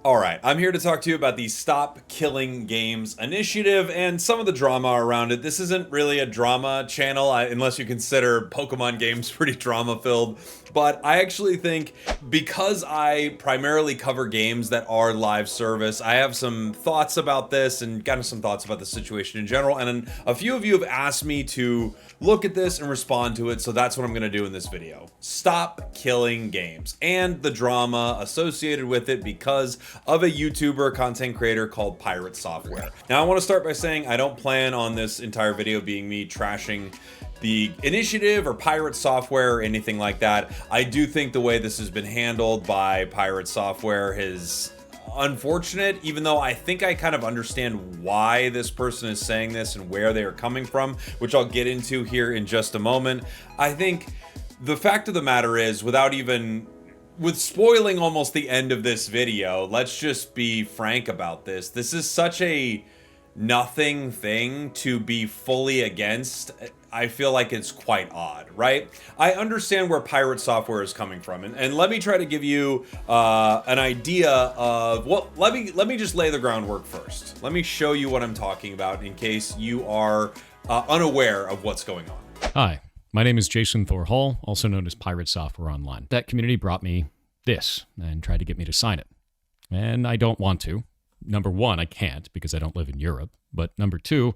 All right, I'm here to talk to you about the Stop Killing Games initiative and some of the drama around it. This isn't really a drama channel, unless you consider Pokemon games pretty drama-filled, but I actually think because I primarily cover games that are live service, I have some thoughts about this and kind of some thoughts about the situation in general, and a few of you have asked me to look at this and respond to it, so that's what I'm going to do in this video. Stop killing games and the drama associated with it because of a YouTuber content creator called Pirate Software. Now, I want to start by saying I don't plan on this entire video being me trashing the initiative or Pirate Software or anything like that. I do think the way this has been handled by Pirate Software is unfortunate, even though I think I kind of understand why this person is saying this and where they are coming from, which I'll get into here in just a moment. I think the fact of the matter is, with spoiling almost the end of this video, let's just be frank about this. This is such a nothing thing to be fully against. I feel like it's quite odd, right? I understand where Pirate Software is coming from, and let me try to give you an idea of, well, let me just lay the groundwork first. Let me show you what I'm talking about in case you are unaware of what's going on. Hi, my name is Jason Thor Hall, also known as Pirate Software Online. That community brought me this and tried to get me to sign it, and I don't want to. Number one, I can't because I don't live in Europe, but number two,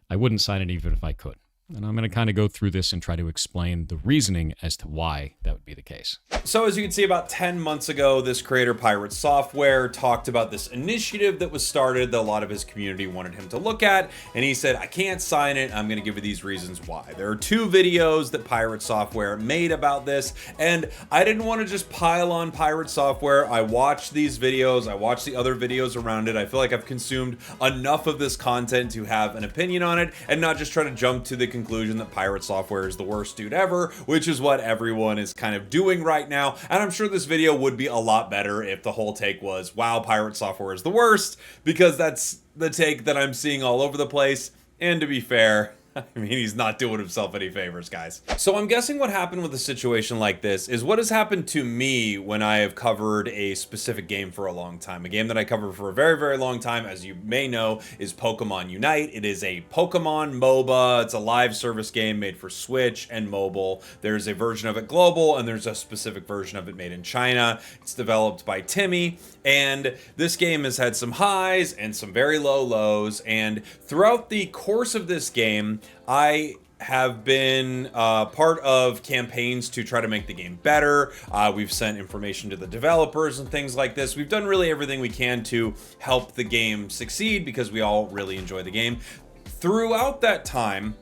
I wouldn't sign it even if I could. And I'm going to kind of go through this and try to explain the reasoning as to why that would be the case. So as you can see, about 10 months ago, this creator, Pirate Software, talked about this initiative that was started that a lot of his community wanted him to look at. And he said, I can't sign it. I'm going to give you these reasons why. There are 2 videos that Pirate Software made about this. And I didn't want to just pile on Pirate Software. I watched these videos. I watched the other videos around it. I feel like I've consumed enough of this content to have an opinion on it and not just try to jump to the conclusion that Pirate Software is the worst dude ever, which is what everyone is kind of doing right now. And I'm sure this video would be a lot better if the whole take was, wow, Pirate Software is the worst, because that's the take that I'm seeing all over the place. And to be fair, I mean, he's not doing himself any favors, guys. So I'm guessing what happened with a situation like this is what has happened to me when I have covered a specific game for a long time. A game that I covered for a very, very long time, as you may know, is Pokemon Unite. It is a Pokemon MOBA. It's a live service game made for Switch and mobile. There's a version of it global, and there's a specific version of it made in China. It's developed by Timmy, and this game has had some highs and some very low lows, and throughout the course of this game, I have been part of campaigns to try to make the game better. We've sent information to the developers and things like this. We've done really everything we can to help the game succeed because we all really enjoy the game. Throughout that time,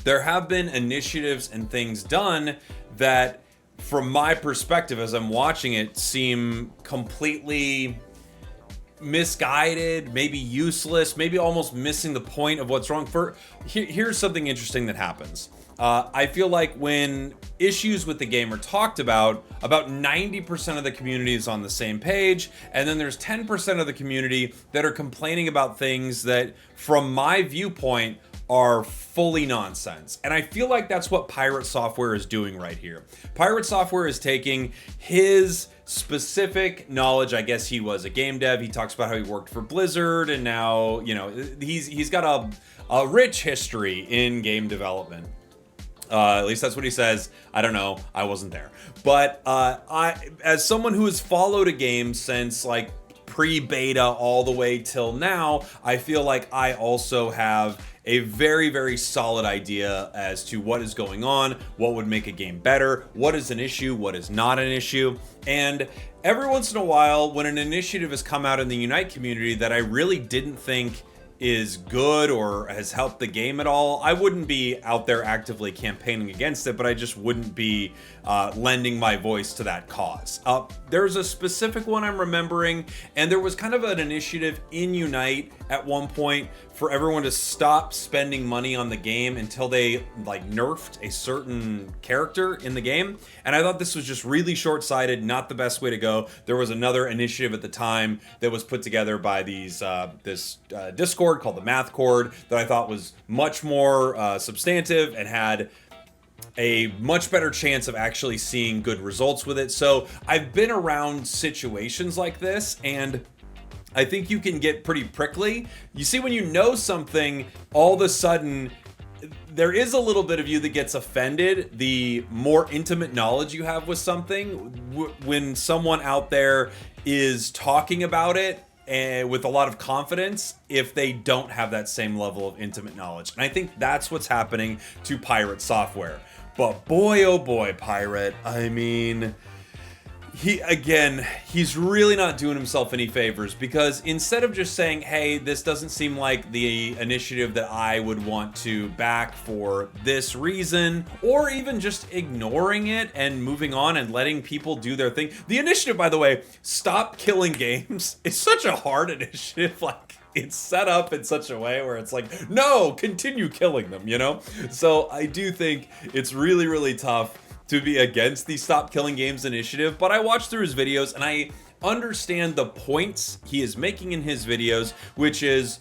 there have been initiatives and things done that, from my perspective as I'm watching it, seem completely misguided, maybe useless, maybe almost missing the point of what's wrong. Here's something interesting that happens. I feel like when issues with the game are talked about 90% of the community is on the same page, and then there's 10% of the community that are complaining about things that, from my viewpoint, are fully nonsense. And I feel like that's what Pirate Software is doing right here. Pirate Software is taking his specific knowledge. I guess he was a game dev. He talks about how he worked for Blizzard, and now, you know, he's got a rich history in game development. At least that's what he says. I don't know. I wasn't there. But as someone who has followed a game since like pre-beta all the way till now, I feel like I also have a very, very solid idea as to what is going on, what would make a game better, what is an issue, what is not an issue. And every once in a while, when an initiative has come out in the Unite community that I really didn't think is good or has helped the game at all, I wouldn't be out there actively campaigning against it, but I just wouldn't be lending my voice to that cause. There's a specific one I'm remembering, and there was kind of an initiative in Unite at one point for everyone to stop spending money on the game until they like nerfed a certain character in the game. And I thought this was just really short-sighted, not the best way to go. There was another initiative at the time that was put together by this Discord called the Math Cord that I thought was much more substantive and had a much better chance of actually seeing good results with it. So I've been around situations like this, and I think you can get pretty prickly. You see, when you know something, all of a sudden, there is a little bit of you that gets offended the more intimate knowledge you have with something when someone out there is talking about it and with a lot of confidence if they don't have that same level of intimate knowledge. And I think that's what's happening to Pirate Software. But boy, oh boy, Pirate, I mean, he's really not doing himself any favors, because instead of just saying, hey, this doesn't seem like the initiative that I would want to back for this reason, or even just ignoring it and moving on and letting people do their thing. The initiative, by the way, Stop Killing Games, is such a hard initiative. Like, it's set up in such a way where it's like, no, continue killing them, you know? So I do think it's really, really tough to be against the Stop Killing Games initiative, but I watched through his videos and I understand the points he is making in his videos, which is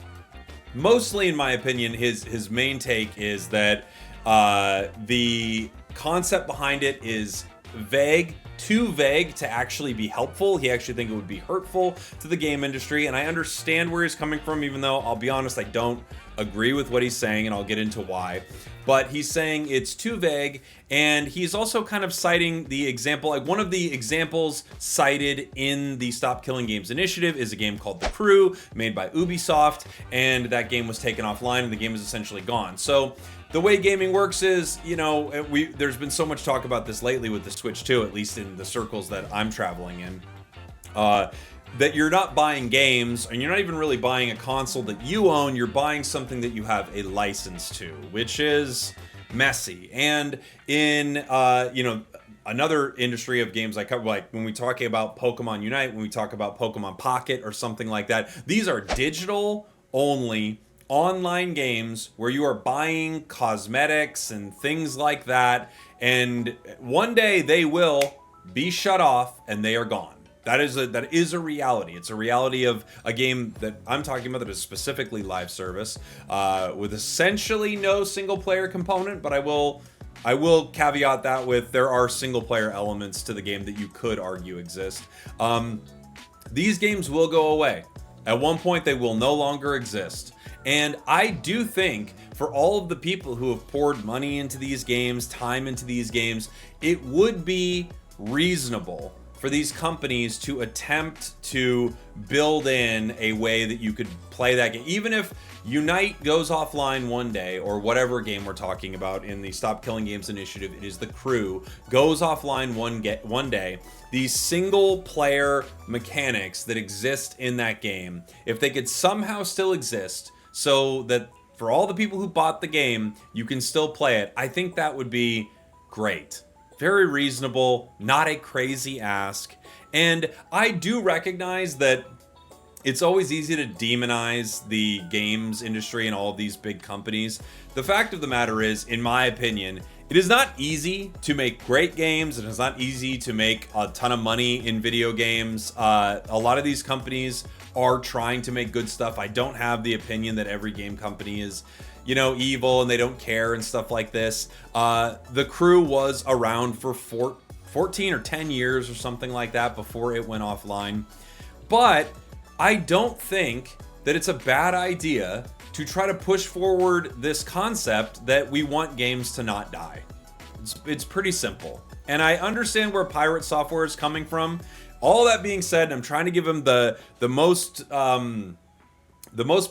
mostly, in my opinion, his main take is that the concept behind it is vague, too vague to actually be helpful. He actually think it would be hurtful to the game industry, and I understand where he's coming from, even though I'll be honest, I don't agree with what he's saying, and I'll get into why. But he's saying it's too vague, and he's also kind of citing the example, like one of the examples cited in the Stop Killing Games initiative is a game called The Crew, made by Ubisoft, and that game was taken offline and the game is essentially gone. So the way gaming works is, you know, there's been so much talk about this lately with the Switch 2, at least in the circles that I'm traveling in, that you're not buying games, and you're not even really buying a console that you own, you're buying something that you have a license to, which is messy. And in, you know, another industry of games I cover, like when we talk about Pokemon Unite, when we talk about Pokemon Pocket or something like that, these are digital only online games where you are buying cosmetics and things like that, and one day they will be shut off and they are gone. That is a reality. It's a reality of a game that I'm talking about that is specifically live service, with essentially no single player component, but I will caveat that with there are single player elements to the game that you could argue exist. These games will go away. At one point they will no longer exist. And I do think for all of the people who have poured money into these games, time into these games, it would be reasonable for these companies to attempt to build in a way that you could play that game. Even if Unite goes offline one day, or whatever game we're talking about in the Stop Killing Games initiative, it is The Crew, goes offline one day, these single player mechanics that exist in that game, if they could somehow still exist so that for all the people who bought the game, you can still play it, I think that would be great. Very reasonable, not a crazy ask. And I do recognize that it's always easy to demonize the games industry and all of these big companies. The fact of the matter is, in my opinion, it is not easy to make great games. It is not easy to make a ton of money in video games. A lot of these companies are trying to make good stuff. I don't have the opinion that every game company is, you know, evil and they don't care and stuff like this. The Crew was around for 14 or 10 years or something like that before it went offline. But I don't think that it's a bad idea to try to push forward this concept that we want games to not die. It's pretty simple. And I understand where Pirate Software is coming from. All that being said, I'm trying to give him the most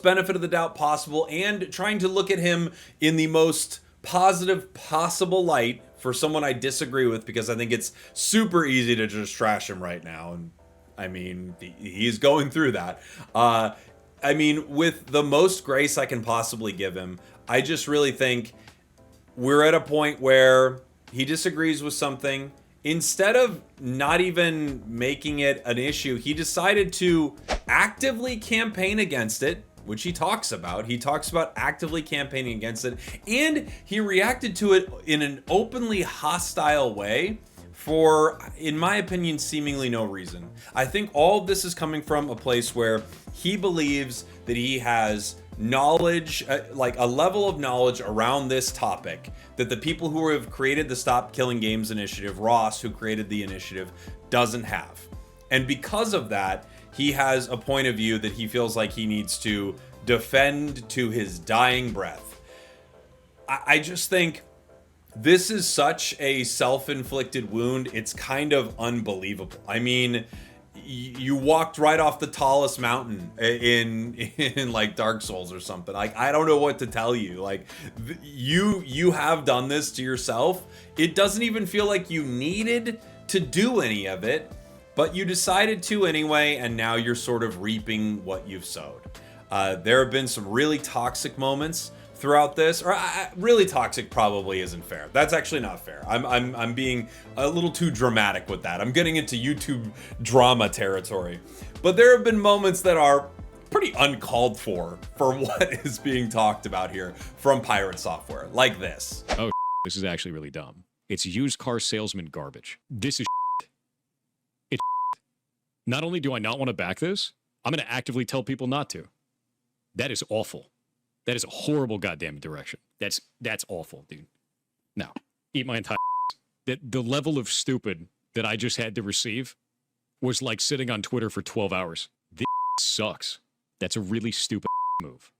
benefit of the doubt possible, and trying to look at him in the most positive possible light for someone I disagree with, because I think it's super easy to just trash him right now. And I mean, he's going through that. I mean, with the most grace I can possibly give him, I just really think we're at a point where he disagrees with something. Instead of not even making it an issue, he decided to actively campaign against it, which he talks about. He talks about actively campaigning against it, and he reacted to it in an openly hostile way for, in my opinion, seemingly no reason. I think all of this is coming from a place where he believes that he has knowledge, like a level of knowledge around this topic that the people who have created the Stop Killing Games initiative, Ross, who created the initiative, doesn't have. And because of that, he has a point of view that he feels like he needs to defend to his dying breath. I just think this is such a self-inflicted wound. It's kind of unbelievable. I mean, you walked right off the tallest mountain in like Dark Souls or something. Like, I don't know what to tell you. Like, you have done this to yourself. It doesn't even feel like you needed to do any of it, but you decided to anyway, and now you're sort of reaping what you've sowed. There have been some really toxic moments throughout this, or really toxic probably isn't fair. That's actually not fair. I'm being a little too dramatic with that. I'm getting into YouTube drama territory. But there have been moments that are pretty uncalled for what is being talked about here from Pirate Software, like this. Oh, this is actually really dumb. It's used car salesman garbage. This is it's not only do I not want to back this, I'm going to actively tell people not to. That is awful. That is a horrible goddamn direction. That's awful, dude. No, eat my entire that the level of stupid that I just had to receive was like sitting on Twitter for 12 hours. This sucks. That's a really stupid move.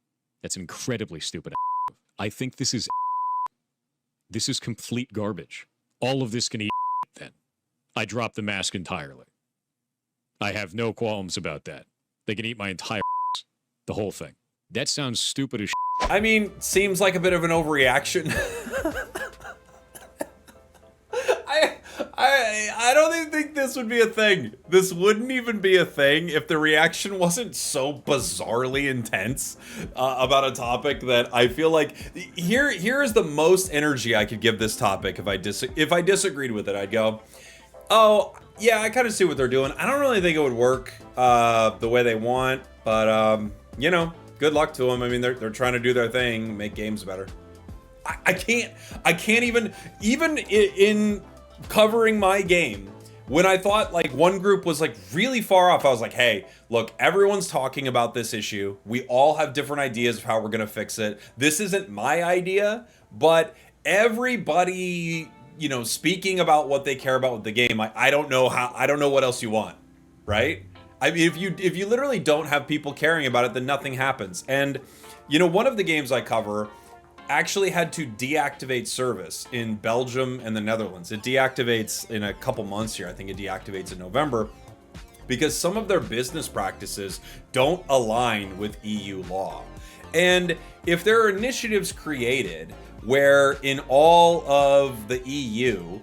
That's an incredibly stupid move. I think this is complete garbage. All of this can eat then. I drop the mask entirely. I have no qualms about that. They can eat my entire the whole thing. That sounds stupid as shit. I mean, seems like a bit of an overreaction. I don't even think this would be a thing. This wouldn't even be a thing if the reaction wasn't so bizarrely intense about a topic that I feel like here is the most energy I could give this topic if I disagreed with it. I'd go, oh yeah, I kind of see what they're doing. I don't really think it would work the way they want, but you know, good luck to them. I mean, they're trying to do their thing, make games better. I can't even in covering my game, when I thought like one group was like really far off, I was like, hey, look, everyone's talking about this issue. We all have different ideas of how we're gonna fix it. This isn't my idea, but everybody, you know, speaking about what they care about with the game, I don't know what else you want, right? I mean, if you literally don't have people caring about it, then nothing happens. And you know, one of the games I cover actually had to deactivate service in Belgium and the Netherlands. It deactivates in a couple months here. I think it deactivates in November because some of their business practices don't align with EU law. And if there are initiatives created where in all of the EU,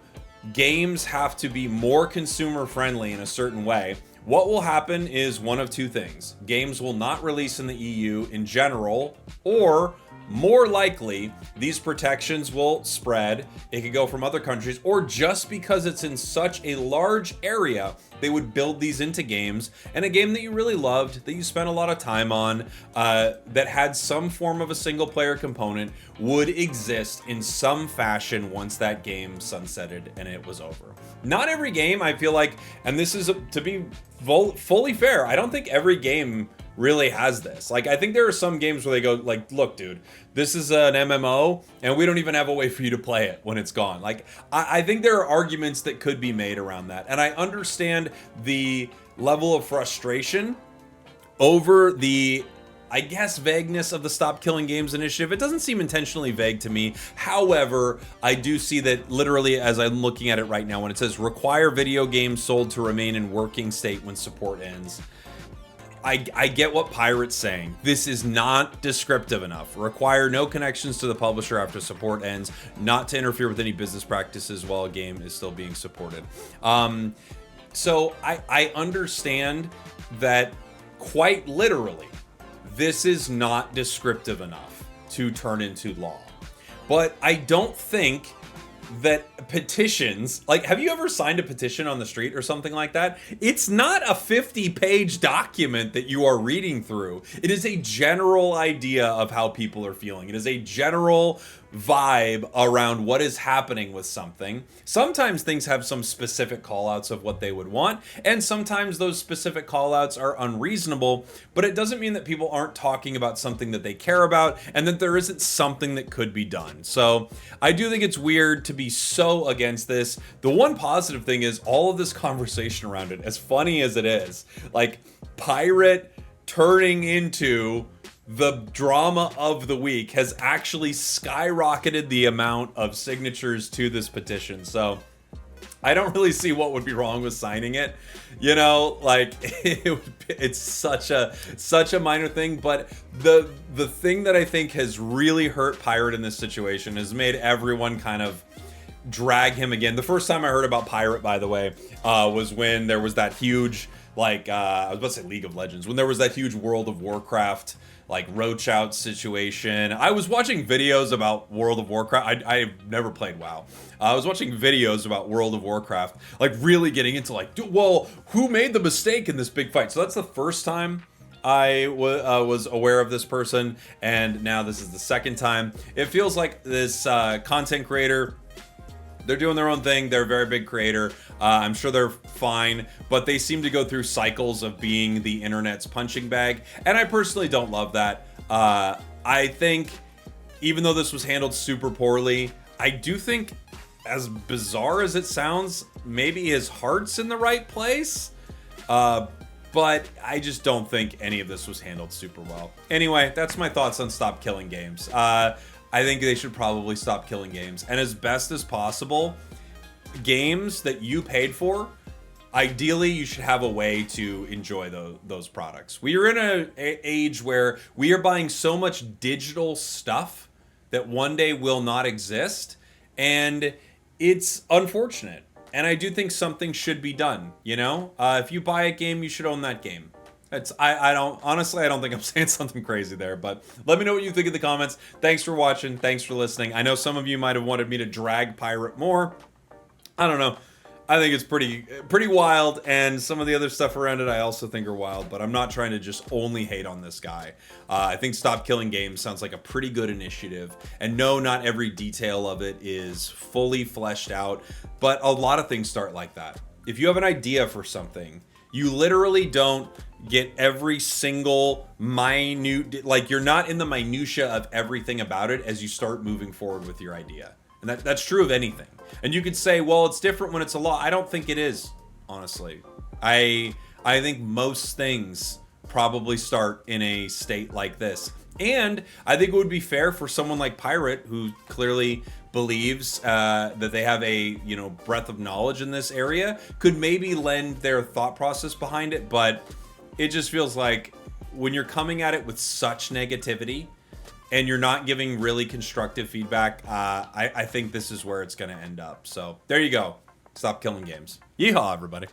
games have to be more consumer friendly in a certain way, what will happen is one of two things. Games will not release in the EU in general, or more likely, these protections will spread. It could go from other countries, or just because it's in such a large area, they would build these into games. And a game that you really loved, that you spent a lot of time on, that had some form of a single player component, would exist in some fashion once that game sunsetted and it was over. Not every game, I feel like, and this is to be fully fair, I don't think every game really has this. Like, I think there are some games where they go like, look, dude, this is an MMO and we don't even have a way for you to play it when it's gone. Like, I think there are arguments that could be made around that. And I understand the level of frustration over the, I guess, vagueness of the Stop Killing Games initiative. It doesn't seem intentionally vague to me. However, I do see that literally as I'm looking at it right now, when it says require video games sold to remain in working state when support ends, I get what Pirate's saying. This is not descriptive enough. Require no connections to the publisher after support ends, not to interfere with any business practices while a game is still being supported. So I understand that quite literally, this is not descriptive enough to turn into law. But I don't think that petitions, like, have you ever signed a petition on the street or something like that? It's not a 50-page document that you are reading through. It is a general idea of how people are feeling. It is a general vibe around what is happening with something. Sometimes things have some specific callouts of what they would want, and sometimes those specific callouts are unreasonable, but it doesn't mean that people aren't talking about something that they care about and that there isn't something that could be done. So I do think it's weird to be so against this. The one positive thing is all of this conversation around it, as funny as it is, like Pirate turning into the drama of the week, has actually skyrocketed the amount of signatures to this petition. So I don't really see what would be wrong with signing it. You know, like it's such a minor thing, but the thing that I think has really hurt Pirate in this situation has made everyone kind of drag him again. The first time I heard about Pirate, by the way, was when there was that huge, like, I was about to say League of Legends, when there was that huge World of Warcraft like roach out situation. I was watching videos about World of Warcraft. I've never played WoW. I was watching videos about World of Warcraft, like really getting into like, well, who made the mistake in this big fight? So that's the first time I was aware of this person, and now this is the second time. It feels like this content creator, they're doing their own thing. They're a very big creator. I'm sure they're fine, but they seem to go through cycles of being the internet's punching bag, and I personally don't love that. I think even though this was handled super poorly, I do think, as bizarre as it sounds, maybe his heart's in the right place. But I just don't think any of this was handled super well. Anyway, that's my thoughts on Stop Killing Games. I think they should probably stop killing games. And as best as possible, games that you paid for, ideally you should have a way to enjoy those products. We are in an age where we are buying so much digital stuff that one day will not exist. And it's unfortunate. And I do think something should be done, you know? If you buy a game, you should own that game. I don't think I'm saying something crazy there, but let me know what you think in the comments. Thanks for watching. Thanks for listening. I know some of you might have wanted me to drag Pirate more. I don't know. I think it's pretty wild, and some of the other stuff around it I also think are wild, but I'm not trying to just only hate on this guy. I think Stop Killing Games sounds like a pretty good initiative, and no, not every detail of it is fully fleshed out, but a lot of things start like that. If you have an idea for something, you literally don't get every single minute, like you're not in the minutia of everything about it as you start moving forward with your idea. And that's true of anything. And you could say, well, it's different when it's a law. I don't think it is, honestly. I think most things probably start in a state like this. And I think it would be fair for someone like Pirate, who clearly believes that they have a, breadth of knowledge in this area, could maybe lend their thought process behind it. But it just feels like when you're coming at it with such negativity and you're not giving really constructive feedback, I think this is where it's going to end up. So there you go. Stop killing games. Yeehaw, everybody.